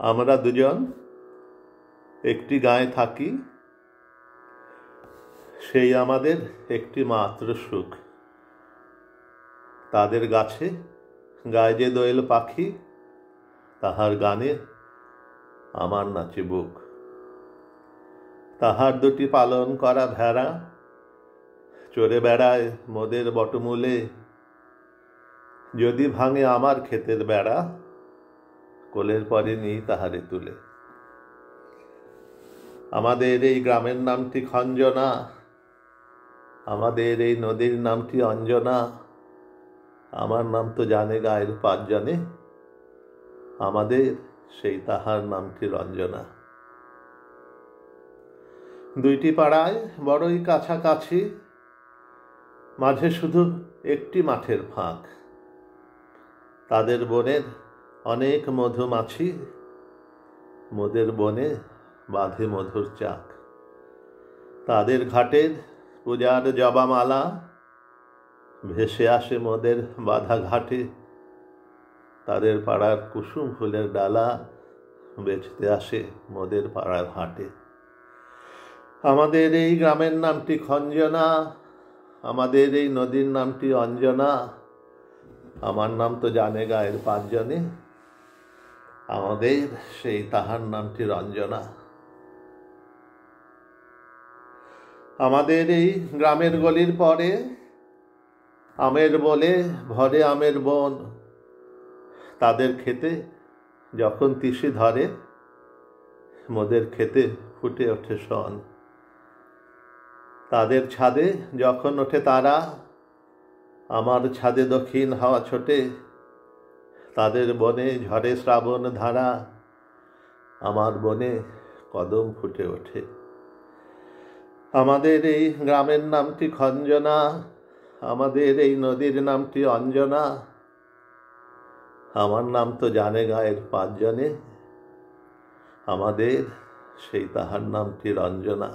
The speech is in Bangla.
আমরা দুজন একটি গাঁয়ে থাকি, সেই আমাদের একটি মাত্র সুখ। তাদের গাছে গায়ে যে দোয়েল পাখি, তাহার গানে আমার নাচে বুক। তাহার দুটি পালন করা ভেড়া চড়ে বেড়ায় মোদের বটমূলে। যদি ভাঙে আমার ক্ষেতের বেড়া, কোলের পরে নিই তাহারে তুলে। আমাদের এই গ্রামের নামটি খঞ্জনা, আমাদের এই নদীর নামটি অঞ্জনা। আমার নাম তো জানে গায়ের 5 জনে, আমাদের সেই তাহার নামটি রঞ্জনা। দুইটি পাড়ায় বড়ই কাছাকাছি, মাঝে শুধু একটি মাঠের ফাঁক। তাদের বনের অনেক মধুমাছি, মোদের বনে বাঁধে মধুর চাক। তাদের ঘাটের পূজার জবামালা ভেসে আসে মোদের বাঁধা ঘাটে। তাদের পাড়ার কুসুম ফুলের ডালা বেচতে আসে মোদের পাড়ার হাটে। আমাদের এই গ্রামের নামটি খঞ্জনা, আমাদের এই নদীর নামটি অঞ্জনা। আমার নাম তো জানে গায়ের 5 জনে, আমাদের সেই তাহার নামটি রঞ্জনা। আমাদের এই গ্রামের গলির পরে আমের বলে ভরে আমের বন। তাদের খেতে যখন তিসি ধরে, মোদের খেতে ফুটে ওঠে শন। তাদের ছাদে যখন ওঠে তারা, আমার ছাদে দক্ষিণ হাওয়া ছোটে। তাদের বনে ঝরে শ্রাবণ ধারা, আমার বনে কদম ফুটে ওঠে। আমাদের এই গ্রামের নামটি খঞ্জনা, আমাদের এই নদীর নামটি অঞ্জনা। আমার নাম তো জানে গায়ের 5 জনে, আমাদের সেই তাহার নামটি রঞ্জনা।